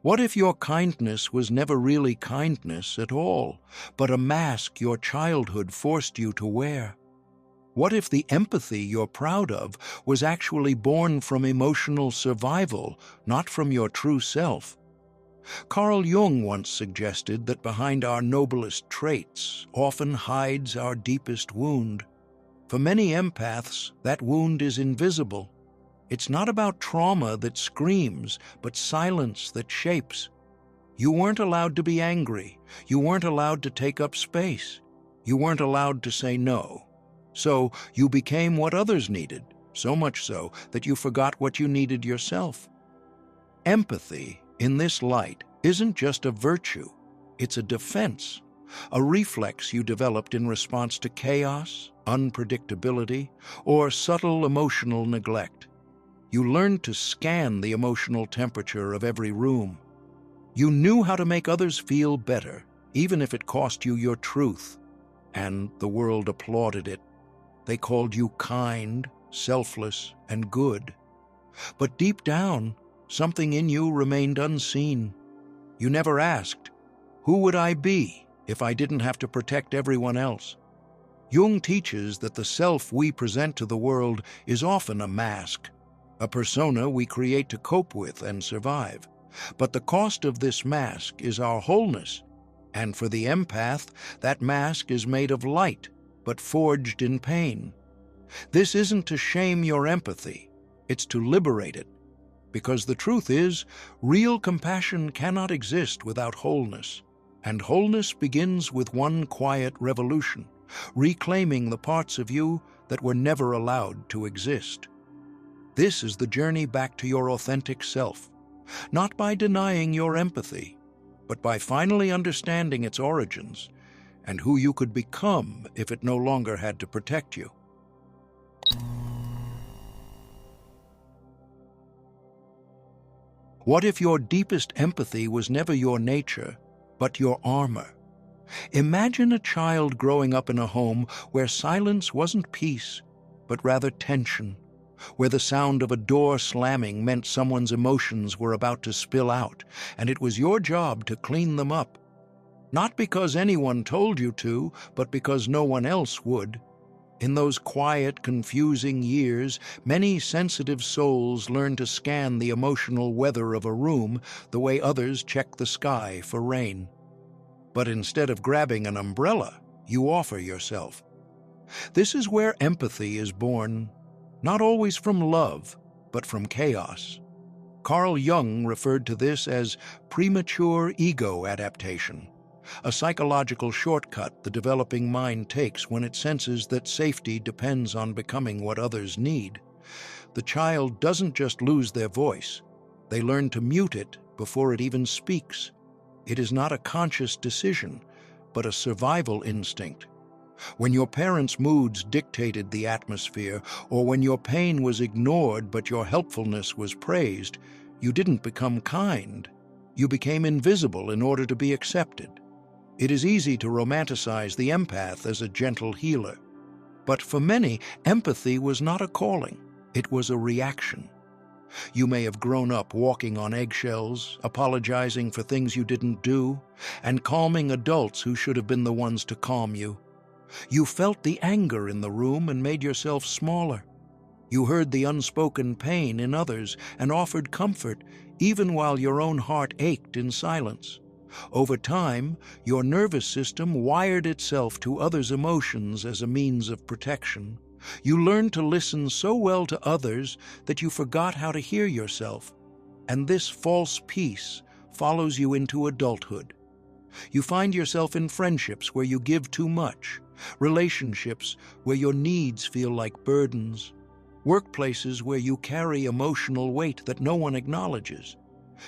What if your kindness was never really kindness at all, but a mask your childhood forced you to wear? What if the empathy you're proud of was actually born from emotional survival, not from your true self? Carl Jung once suggested that behind our noblest traits often hides our deepest wound. For many empaths, that wound is invisible. It's not about trauma that screams, but silence that shapes. You weren't allowed to be angry. You weren't allowed to take up space. You weren't allowed to say no. So you became what others needed, so much so that you forgot what you needed yourself. Empathy, in this light, isn't just a virtue. It's a defense, a reflex you developed in response to chaos, unpredictability, or subtle emotional neglect. You learned to scan the emotional temperature of every room. You knew how to make others feel better, even if it cost you your truth. And the world applauded it. They called you kind, selfless, and good. But deep down, something in you remained unseen. You never asked, who would I be if I didn't have to protect everyone else? Jung teaches that the self we present to the world is often a mask, a persona we create to cope with and survive. But the cost of this mask is our wholeness. And for the empath, that mask is made of light, but forged in pain. This isn't to shame your empathy, it's to liberate it. Because the truth is, real compassion cannot exist without wholeness. And wholeness begins with one quiet revolution, reclaiming the parts of you that were never allowed to exist. This is the journey back to your authentic self, not by denying your empathy, but by finally understanding its origins and who you could become if it no longer had to protect you. What if your deepest empathy was never your nature, but your armor? Imagine a child growing up in a home where silence wasn't peace, but rather tension, where the sound of a door slamming meant someone's emotions were about to spill out, and it was your job to clean them up. Not because anyone told you to, but because no one else would. In those quiet, confusing years, many sensitive souls learn to scan the emotional weather of a room the way others check the sky for rain. But instead of grabbing an umbrella, you offer yourself. This is where empathy is born, not always from love, but from chaos. Carl Jung referred to this as premature ego adaptation, a psychological shortcut the developing mind takes when it senses that safety depends on becoming what others need. The child doesn't just lose their voice, they learn to mute it before it even speaks. It is not a conscious decision, but a survival instinct. When your parents' moods dictated the atmosphere, or when your pain was ignored but your helpfulness was praised, you didn't become kind. You became invisible in order to be accepted. It is easy to romanticize the empath as a gentle healer. But for many, empathy was not a calling, it was a reaction. You may have grown up walking on eggshells, apologizing for things you didn't do, and calming adults who should have been the ones to calm you. You felt the anger in the room and made yourself smaller. You heard the unspoken pain in others and offered comfort, even while your own heart ached in silence. Over time, your nervous system wired itself to others' emotions as a means of protection. You learned to listen so well to others that you forgot how to hear yourself. And this false peace follows you into adulthood. You find yourself in friendships where you give too much, relationships where your needs feel like burdens, workplaces where you carry emotional weight that no one acknowledges.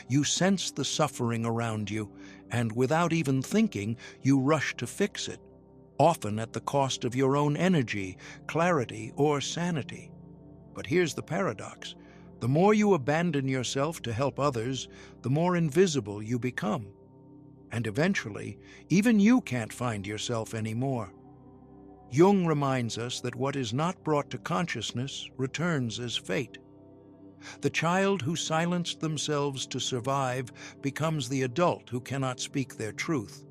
You sense the suffering around you, and without even thinking, you rush to fix it, often at the cost of your own energy, clarity, or sanity. But here's the paradox. The more you abandon yourself to help others, the more invisible you become. And eventually, even you can't find yourself anymore. Jung reminds us that what is not brought to consciousness returns as fate. The child who silenced themselves to survive becomes the adult who cannot speak their truth.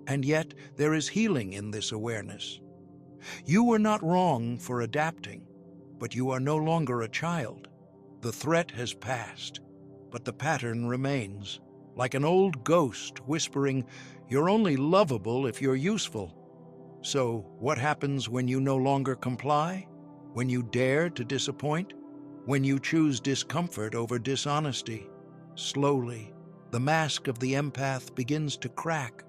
And yet, there is healing in this awareness. You were not wrong for adapting, but you are no longer a child. The threat has passed, but the pattern remains, like an old ghost whispering, "You're only lovable if you're useful." So, what happens when you no longer comply? When you dare to disappoint? When you choose discomfort over dishonesty? Slowly, the mask of the empath begins to crack,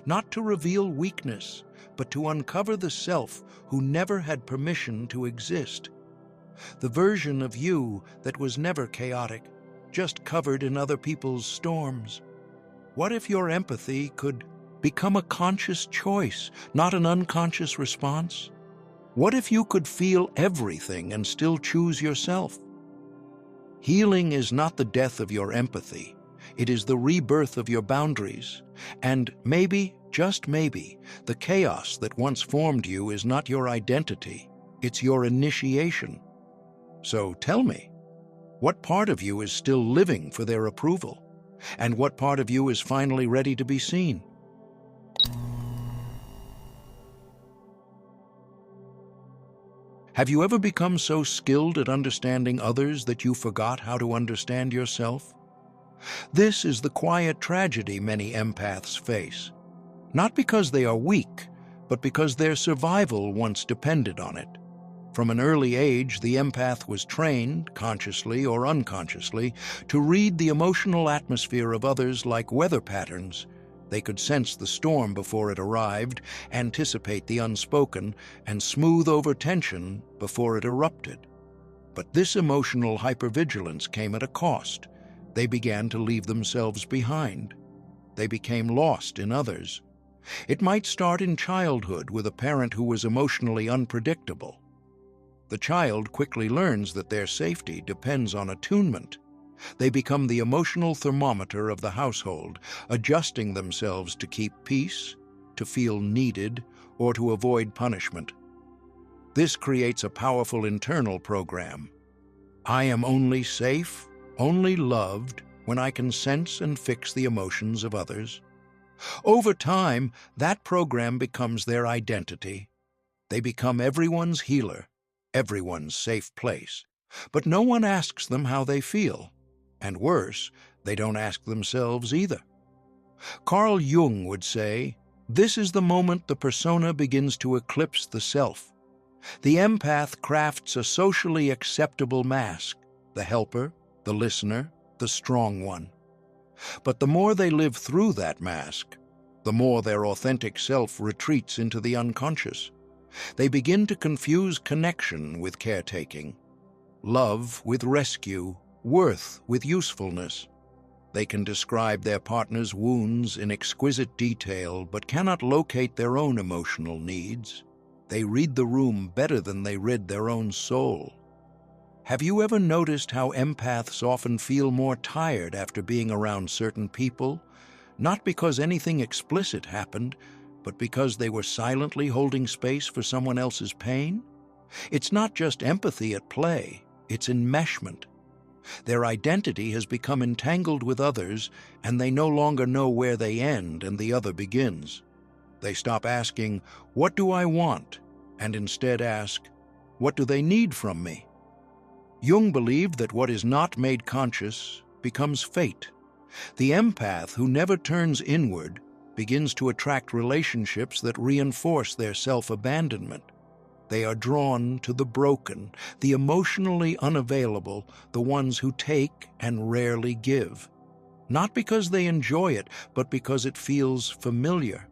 not to reveal weakness, but to uncover the self who never had permission to exist. The version of you that was never chaotic, just covered in other people's storms. What if your empathy could become a conscious choice, not an unconscious response? What if you could feel everything and still choose yourself? Healing is not the death of your empathy. It is the rebirth of your boundaries. And maybe, just maybe, the chaos that once formed you is not your identity. It's your initiation. So tell me, what part of you is still living for their approval? And what part of you is finally ready to be seen? Have you ever become so skilled at understanding others that you forgot how to understand yourself? This is the quiet tragedy many empaths face. Not because they are weak, but because their survival once depended on it. From an early age, the empath was trained, consciously or unconsciously, to read the emotional atmosphere of others like weather patterns. They could sense the storm before it arrived, anticipate the unspoken, and smooth over tension before it erupted. But this emotional hypervigilance came at a cost. They began to leave themselves behind. They became lost in others. It might start in childhood with a parent who was emotionally unpredictable. The child quickly learns that their safety depends on attunement. They become the emotional thermometer of the household, adjusting themselves to keep peace, to feel needed, or to avoid punishment. This creates a powerful internal program. I am only safe, only loved, when I can sense and fix the emotions of others. Over time, that program becomes their identity. They become everyone's healer, everyone's safe place. But no one asks them how they feel. And worse, they don't ask themselves either. Carl Jung would say, "This is the moment the persona begins to eclipse the self." The empath crafts a socially acceptable mask, the helper, the listener, the strong one. But the more they live through that mask, the more their authentic self retreats into the unconscious. They begin to confuse connection with caretaking, love with rescue, worth with usefulness. They can describe their partner's wounds in exquisite detail, but cannot locate their own emotional needs. They read the room better than they read their own soul. Have you ever noticed how empaths often feel more tired after being around certain people? Not because anything explicit happened, but because they were silently holding space for someone else's pain? It's not just empathy at play, it's enmeshment. Their identity has become entangled with others, and they no longer know where they end and the other begins. They stop asking, "What do I want?" and instead ask, "What do they need from me?" Jung believed that what is not made conscious becomes fate. The empath who never turns inward begins to attract relationships that reinforce their self-abandonment. They are drawn to the broken, the emotionally unavailable, the ones who take and rarely give. Not because they enjoy it, but because it feels familiar.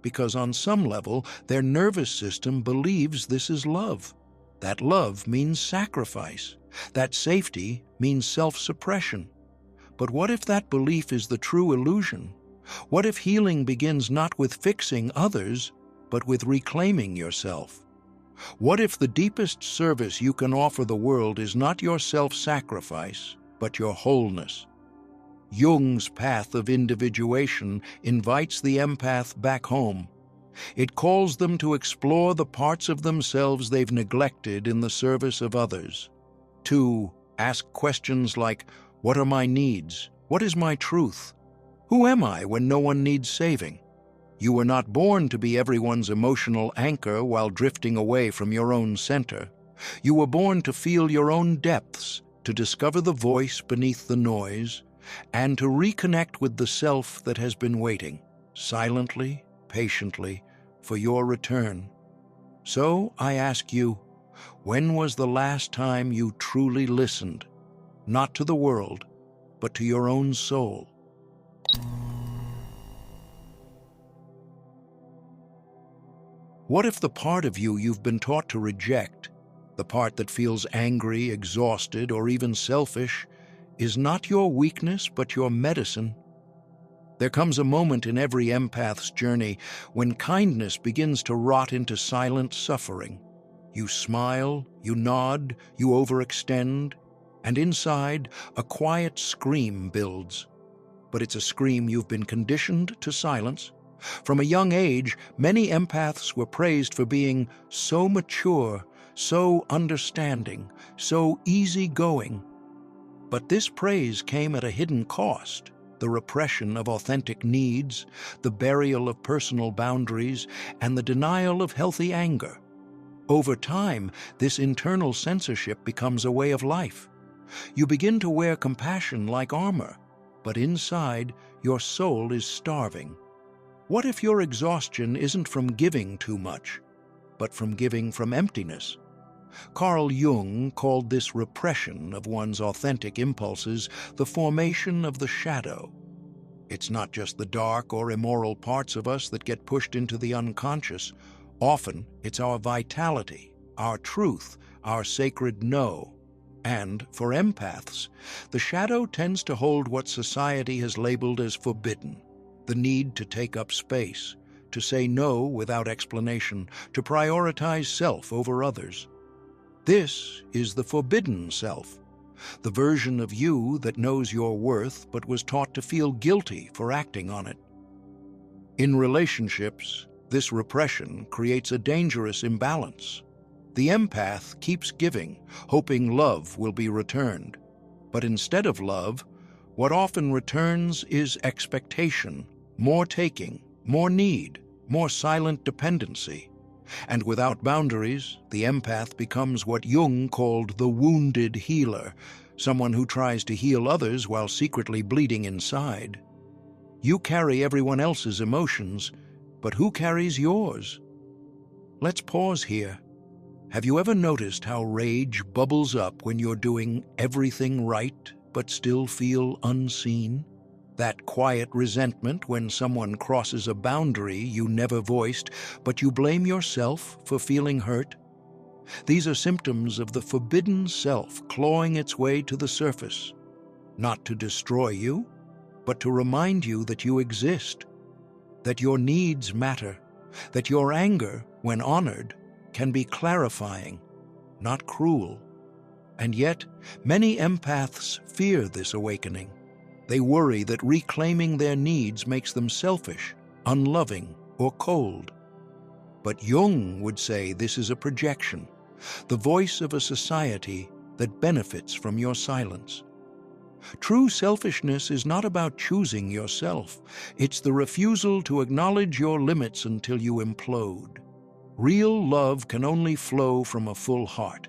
Because on some level, their nervous system believes this is love. That love means sacrifice. That safety means self-suppression. But what if that belief is the true illusion? What if healing begins not with fixing others, but with reclaiming yourself? What if the deepest service you can offer the world is not your self-sacrifice, but your wholeness? Jung's path of individuation invites the empath back home. It calls them to explore the parts of themselves they've neglected in the service of others, to Ask questions like, what are my needs? What is my truth? Who am I when no one needs saving? You were not born to be everyone's emotional anchor while drifting away from your own center. You were born to feel your own depths, to discover the voice beneath the noise, and to reconnect with the self that has been waiting, silently, patiently, for your return. So I ask you, when was the last time you truly listened, not to the world, but to your own soul? What if the part of you you've been taught to reject, the part that feels angry, exhausted, or even selfish, is not your weakness but your medicine? There comes a moment in every empath's journey when kindness begins to rot into silent suffering. You smile, you nod, you overextend, and inside, a quiet scream builds. But it's a scream you've been conditioned to silence. From a young age, many empaths were praised for being so mature, so understanding, so easygoing. But this praise came at a hidden cost: the repression of authentic needs, the burial of personal boundaries, and the denial of healthy anger. Over time, this internal censorship becomes a way of life. You begin to wear compassion like armor, but inside, your soul is starving. What if your exhaustion isn't from giving too much, but from giving from emptiness? Carl Jung called this repression of one's authentic impulses the formation of the shadow. It's not just the dark or immoral parts of us that get pushed into the unconscious. Often, it's our vitality, our truth, our sacred no. And, for empaths, the shadow tends to hold what society has labeled as forbidden: the need to take up space, to say no without explanation, to prioritize self over others. This is the forbidden self, the version of you that knows your worth but was taught to feel guilty for acting on it. In relationships, this repression creates a dangerous imbalance. The empath keeps giving, hoping love will be returned. But instead of love, what often returns is expectation, more taking, more need, more silent dependency. And without boundaries, the empath becomes what Jung called the wounded healer, someone who tries to heal others while secretly bleeding inside. You carry everyone else's emotions, but who carries yours? Let's pause here. Have you ever noticed how rage bubbles up when you're doing everything right but still feel unseen? That quiet resentment when someone crosses a boundary you never voiced, but you blame yourself for feeling hurt? These are symptoms of the forbidden self clawing its way to the surface, not to destroy you, but to remind you that you exist, that your needs matter, that your anger, when honored, can be clarifying, not cruel. And yet, many empaths fear this awakening. They worry that reclaiming their needs makes them selfish, unloving, or cold. But Jung would say this is a projection, the voice of a society that benefits from your silence. True selfishness is not about choosing yourself. It's the refusal to acknowledge your limits until you implode. Real love can only flow from a full heart.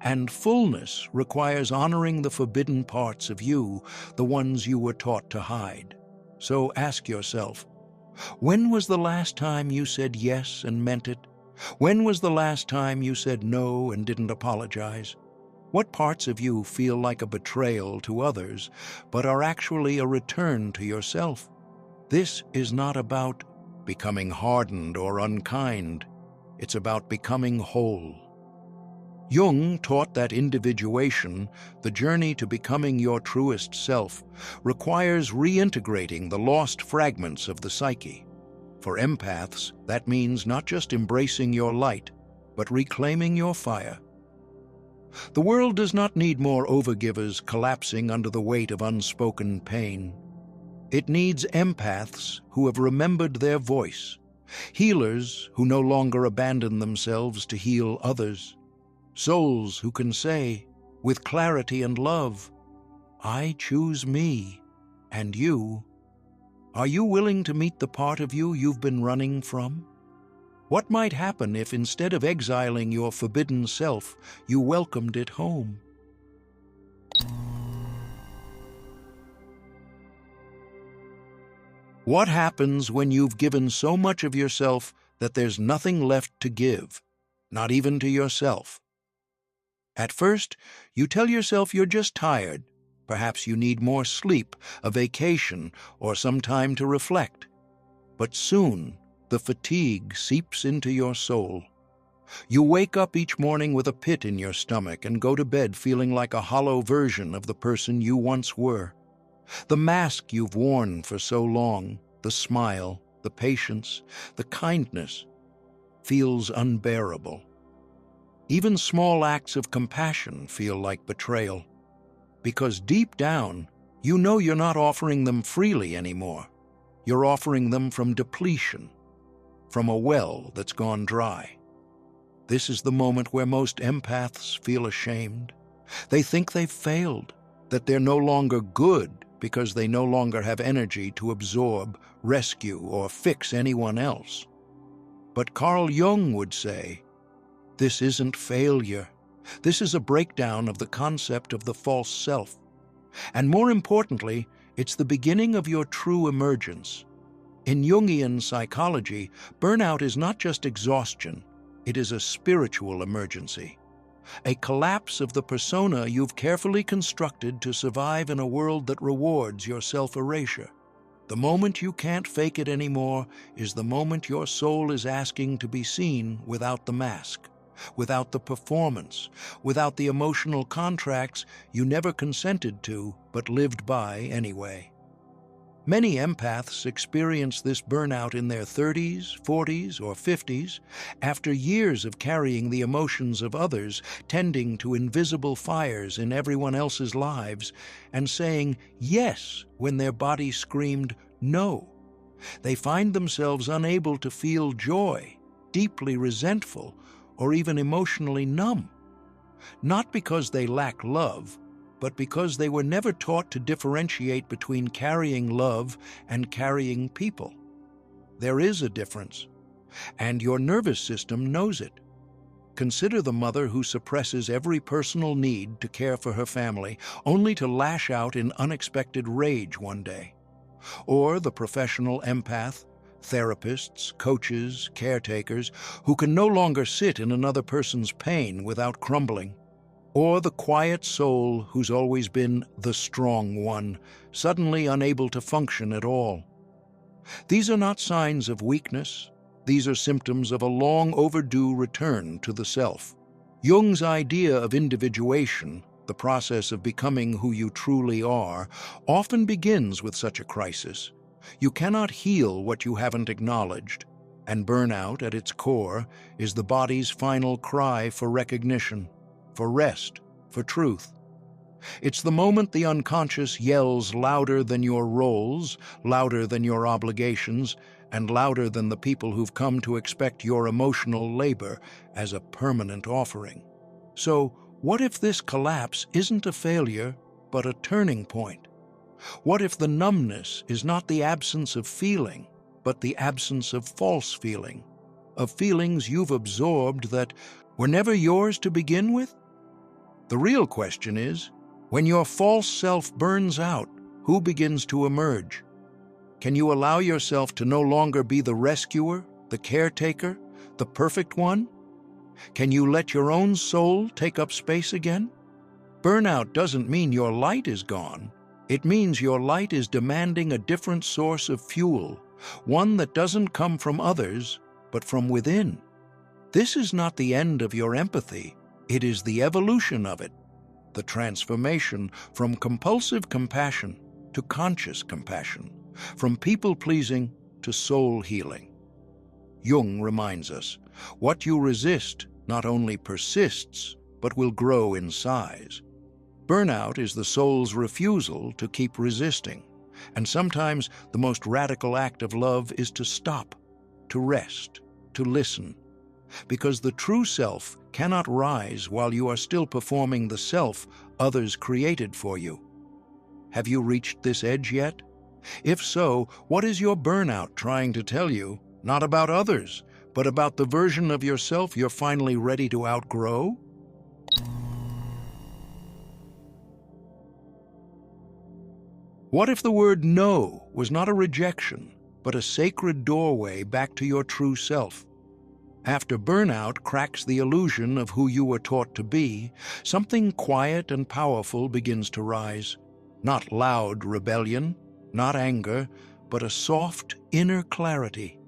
And fullness requires honoring the forbidden parts of you, the ones you were taught to hide. So ask yourself, when was the last time you said yes and meant it? When was the last time you said no and didn't apologize? What parts of you feel like a betrayal to others, but are actually a return to yourself? This is not about becoming hardened or unkind. It's about becoming whole. Jung taught that individuation, the journey to becoming your truest self, requires reintegrating the lost fragments of the psyche. For empaths, that means not just embracing your light, but reclaiming your fire. The world does not need more overgivers collapsing under the weight of unspoken pain. It needs empaths who have remembered their voice, healers who no longer abandon themselves to heal others, souls who can say, with clarity and love. I choose me, and you. Are you willing to meet the part of you you've been running from? What might happen if instead of exiling your forbidden self, you welcomed it home? What happens when you've given so much of yourself that there's nothing left to give, not even to yourself? At first, you tell yourself you're just tired. Perhaps you need more sleep, a vacation, or some time to reflect. But soon, the fatigue seeps into your soul. You wake up each morning with a pit in your stomach and go to bed feeling like a hollow version of the person you once were. The mask you've worn for so long, the smile, the patience, the kindness, feels unbearable. Even small acts of compassion feel like betrayal, because deep down, you know you're not offering them freely anymore. You're offering them from depletion, from a well that's gone dry. This is the moment where most empaths feel ashamed. They think they've failed, that they're no longer good because they no longer have energy to absorb, rescue, or fix anyone else. But Carl Jung would say, this isn't failure. This is a breakdown of the concept of the false self. And more importantly, it's the beginning of your true emergence. In Jungian psychology, burnout is not just exhaustion, it is a spiritual emergency. A collapse of the persona you've carefully constructed to survive in a world that rewards your self-erasure. The moment you can't fake it anymore is the moment your soul is asking to be seen without the mask, without the performance, without the emotional contracts you never consented to but lived by anyway. Many empaths experience this burnout in their 30s, 40s, or 50s, after years of carrying the emotions of others, tending to invisible fires in everyone else's lives, and saying yes when their body screamed no. They find themselves unable to feel joy, deeply resentful, or even emotionally numb. Not because they lack love, but because they were never taught to differentiate between carrying love and carrying people. There is a difference, and your nervous system knows it. Consider the mother who suppresses every personal need to care for her family, only to lash out in unexpected rage one day. Or the professional empath, therapists, coaches, caretakers, who can no longer sit in another person's pain without crumbling. Or the quiet soul who's always been the strong one, suddenly unable to function at all. These are not signs of weakness. These are symptoms of a long overdue return to the self. Jung's idea of individuation, the process of becoming who you truly are, often begins with such a crisis. You cannot heal what you haven't acknowledged, and burnout, at its core, is the body's final cry for recognition, for rest, for truth. It's the moment the unconscious yells louder than your roles, louder than your obligations, and louder than the people who've come to expect your emotional labor as a permanent offering. So, what if this collapse isn't a failure, but a turning point? What if the numbness is not the absence of feeling, but the absence of false feeling, of feelings you've absorbed that were never yours to begin with? The real question is, when your false self burns out, who begins to emerge? Can you allow yourself to no longer be the rescuer, the caretaker, the perfect one? Can you let your own soul take up space again? Burnout doesn't mean your light is gone. It means your light is demanding a different source of fuel, one that doesn't come from others, but from within. This is not the end of your empathy. It is the evolution of it, the transformation from compulsive compassion to conscious compassion, from people-pleasing to soul healing. Jung reminds us, what you resist not only persists, but will grow in size. Burnout is the soul's refusal to keep resisting, and sometimes the most radical act of love is to stop, to rest, to listen. because the true self cannot rise while you are still performing the self others created for you. Have you reached this edge yet? If so, what is your burnout trying to tell you? Not about others, but about the version of yourself you're finally ready to outgrow? What if the word no was not a rejection, but a sacred doorway back to your true self? After burnout cracks the illusion of who you were taught to be, something quiet and powerful begins to rise. Not loud rebellion, not anger, but a soft inner clarity.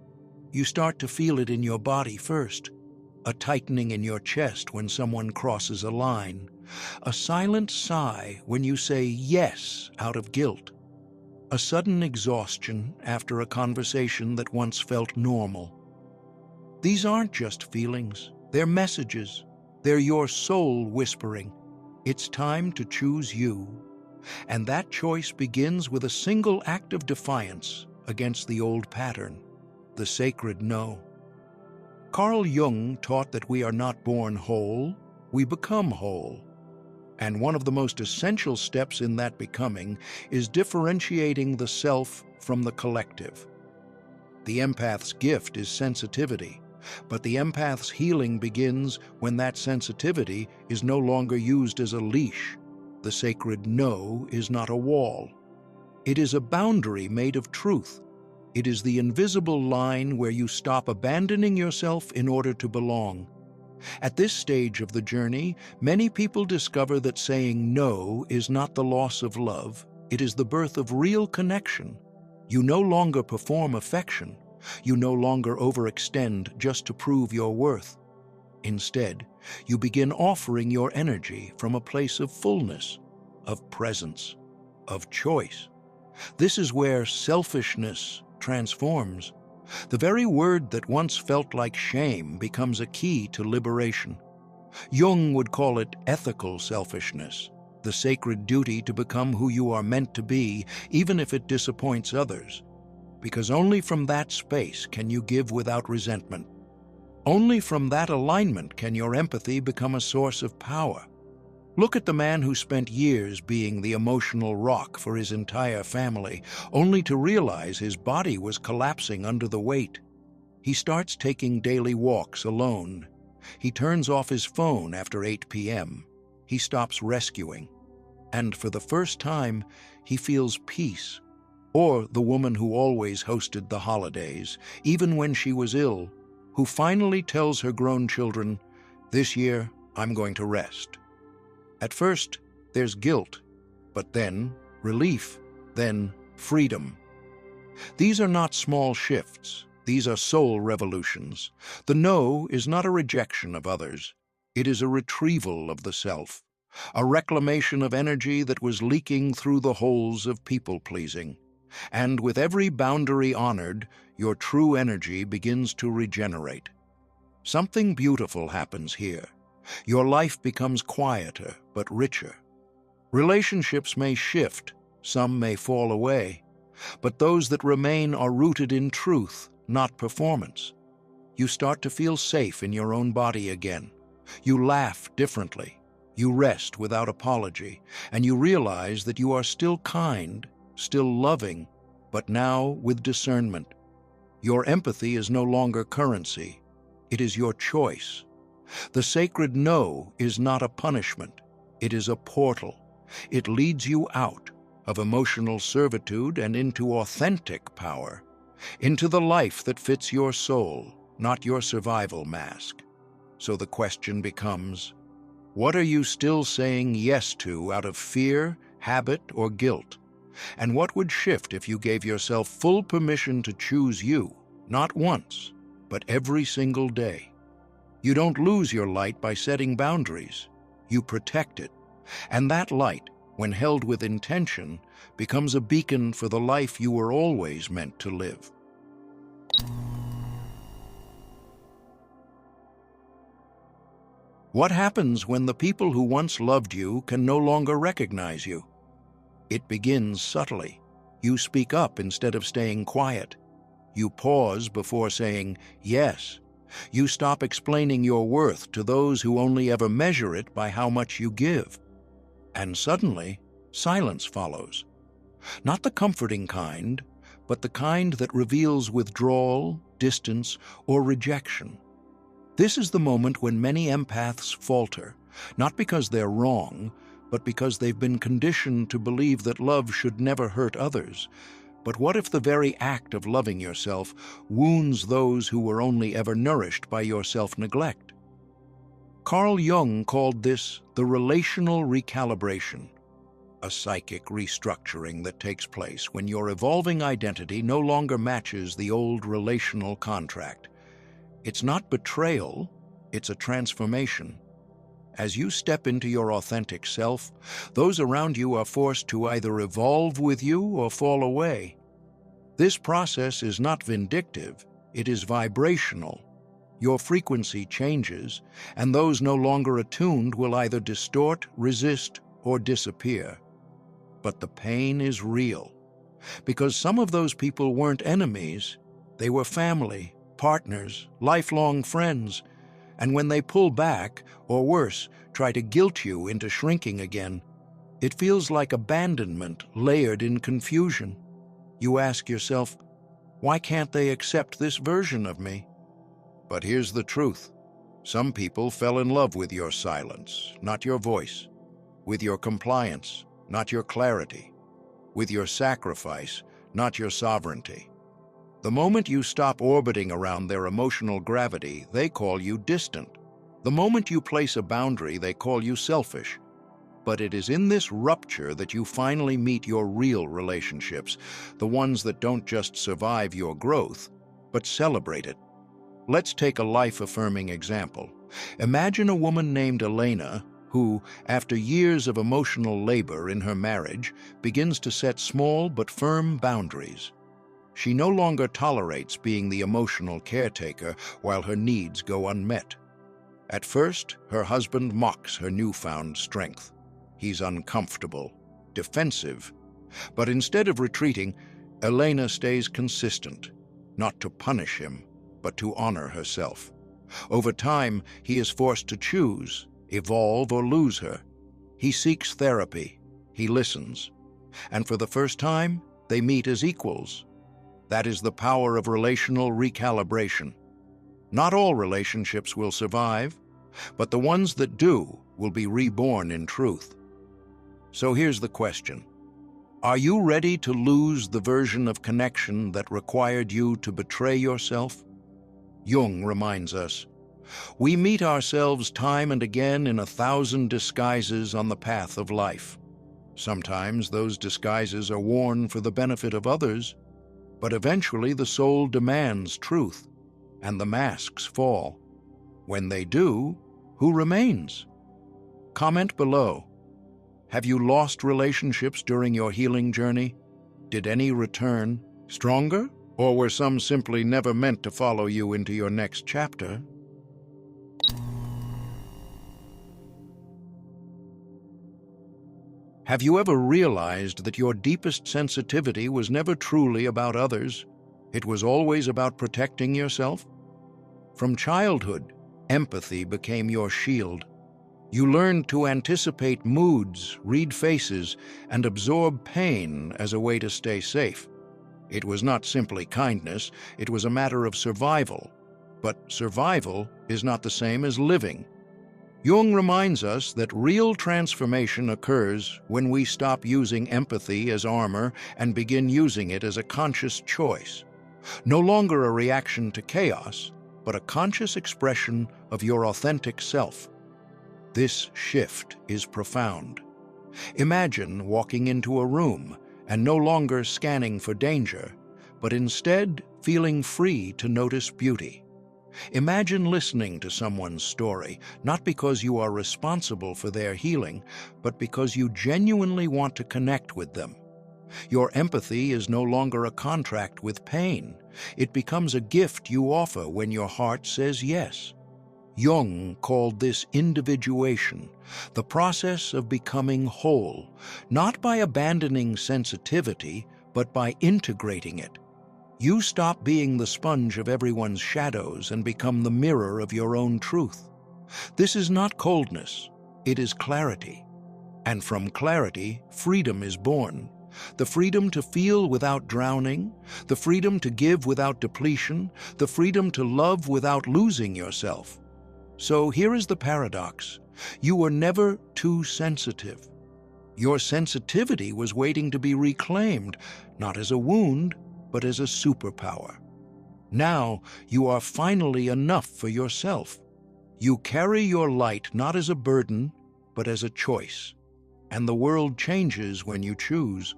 You start to feel it in your body first. A tightening in your chest when someone crosses a line. A silent sigh when you say yes out of guilt. A sudden exhaustion after a conversation that once felt normal. These aren't just feelings, they're messages. They're your soul whispering, it's time to choose you. And that choice begins with a single act of defiance against the old pattern, the sacred no. Carl Jung taught that we are not born whole, we become whole. And one of the most essential steps in that becoming is differentiating the self from the collective. The empath's gift is sensitivity, but the empath's healing begins when that sensitivity is no longer used as a leash. The sacred no is not a wall. It is a boundary made of truth. It is the invisible line where you stop abandoning yourself in order to belong. At this stage of the journey, many people discover that saying no is not the loss of love, it is the birth of real connection. You no longer perform affection. You no longer overextend just to prove your worth. Instead, you begin offering your energy from a place of fullness, of presence, of choice. This is where selfishness transforms. The very word that once felt like shame becomes a key to liberation. Jung would call it ethical selfishness, the sacred duty to become who you are meant to be, even if it disappoints others. Because only from that space can you give without resentment. Only from that alignment can your empathy become a source of power. Look at the man who spent years being the emotional rock for his entire family, only to realize his body was collapsing under the weight. He starts taking daily walks alone. He turns off his phone after 8 p.m. He stops rescuing. And for the first time, he feels peace. Or the woman who always hosted the holidays, even when she was ill, who finally tells her grown children, "This year, I'm going to rest." At first, there's guilt, but then relief, then freedom. These are not small shifts. These are soul revolutions. The no is not a rejection of others. It is a retrieval of the self, a reclamation of energy that was leaking through the holes of people-pleasing. And with every boundary honored, your true energy begins to regenerate. Something beautiful happens here. Your life becomes quieter, but richer. Relationships may shift, some may fall away, but those that remain are rooted in truth, not performance. You start to feel safe in your own body again. You laugh differently. You rest without apology, and you realize that you are still kind, still loving, but now with discernment. Your empathy is no longer currency. It is your choice. The sacred no is not a punishment. It is a portal. It leads you out of emotional servitude and into authentic power, into the life that fits your soul, not your survival mask. So the question becomes, what are you still saying yes to out of fear, habit, or guilt? And what would shift if you gave yourself full permission to choose you, not once, but every single day? You don't lose your light by setting boundaries. You protect it. And that light, when held with intention, becomes a beacon for the life you were always meant to live. What happens when the people who once loved you can no longer recognize you? It begins subtly. You speak up instead of staying quiet. You pause before saying yes. You stop explaining your worth to those who only ever measure it by how much you give. And suddenly, silence follows. Not the comforting kind, but the kind that reveals withdrawal, distance, or rejection. This is the moment when many empaths falter, not because they're wrong, but because they've been conditioned to believe that love should never hurt others. But what if the very act of loving yourself wounds those who were only ever nourished by your self-neglect? Carl Jung called this the relational recalibration, a psychic restructuring that takes place when your evolving identity no longer matches the old relational contract. It's not betrayal, it's a transformation. As you step into your authentic self, those around you are forced to either evolve with you or fall away. This process is not vindictive, it is vibrational. Your frequency changes, and those no longer attuned will either distort, resist, or disappear. But the pain is real, because some of those people weren't enemies, they were family, partners, lifelong friends, and when they pull back, or worse, try to guilt you into shrinking again, it feels like abandonment layered in confusion. You ask yourself, why can't they accept this version of me? But here's the truth. Some people fell in love with your silence, not your voice, with your compliance, not your clarity, with your sacrifice, not your sovereignty. The moment you stop orbiting around their emotional gravity, they call you distant. The moment you place a boundary, they call you selfish. But it is in this rupture that you finally meet your real relationships, the ones that don't just survive your growth, but celebrate it. Let's take a life-affirming example. Imagine a woman named Elena who, after years of emotional labor in her marriage, begins to set small but firm boundaries. She no longer tolerates being the emotional caretaker while her needs go unmet. At first, her husband mocks her newfound strength. He's uncomfortable, defensive. But instead of retreating, Elena stays consistent, not to punish him, but to honor herself. Over time, he is forced to choose, evolve or lose her. He seeks therapy, he listens, and for the first time, they meet as equals. That is the power of relational recalibration. Not all relationships will survive, but the ones that do will be reborn in truth. So here's the question. Are you ready to lose the version of connection that required you to betray yourself? Jung reminds us, we meet ourselves time and again in 1,000 disguises on the path of life. Sometimes those disguises are worn for the benefit of others, but eventually the soul demands truth, and the masks fall. When they do, who remains? Comment below. Have you lost relationships during your healing journey? Did any return stronger? Or were some simply never meant to follow you into your next chapter? Have you ever realized that your deepest sensitivity was never truly about others? It was always about protecting yourself? From childhood, empathy became your shield. You learned to anticipate moods, read faces, and absorb pain as a way to stay safe. It was not simply kindness, it was a matter of survival. But survival is not the same as living. Jung reminds us that real transformation occurs when we stop using empathy as armor and begin using it as a conscious choice. No longer a reaction to chaos, but a conscious expression of your authentic self. This shift is profound. Imagine walking into a room and no longer scanning for danger, but instead feeling free to notice beauty. Imagine listening to someone's story, not because you are responsible for their healing, but because you genuinely want to connect with them. Your empathy is no longer a contract with pain. It becomes a gift you offer when your heart says yes. Jung called this individuation, the process of becoming whole, not by abandoning sensitivity, but by integrating it. You stop being the sponge of everyone's shadows and become the mirror of your own truth. This is not coldness, it is clarity. And from clarity, freedom is born. The freedom to feel without drowning, the freedom to give without depletion, the freedom to love without losing yourself. So here is the paradox. You were never too sensitive. Your sensitivity was waiting to be reclaimed, not as a wound, but as a superpower. Now you are finally enough for yourself. You carry your light not as a burden, but as a choice. And the world changes when you choose.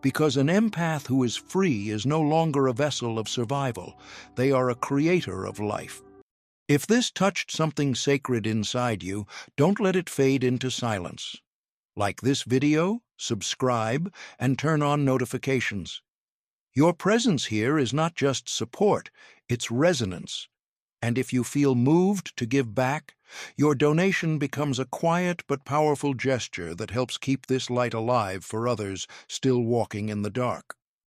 Because an empath who is free is no longer a vessel of survival. They are a creator of life. If this touched something sacred inside you, don't let it fade into silence. Like this video, subscribe, and turn on notifications. Your presence here is not just support, it's resonance. And if you feel moved to give back, your donation becomes a quiet but powerful gesture that helps keep this light alive for others still walking in the dark.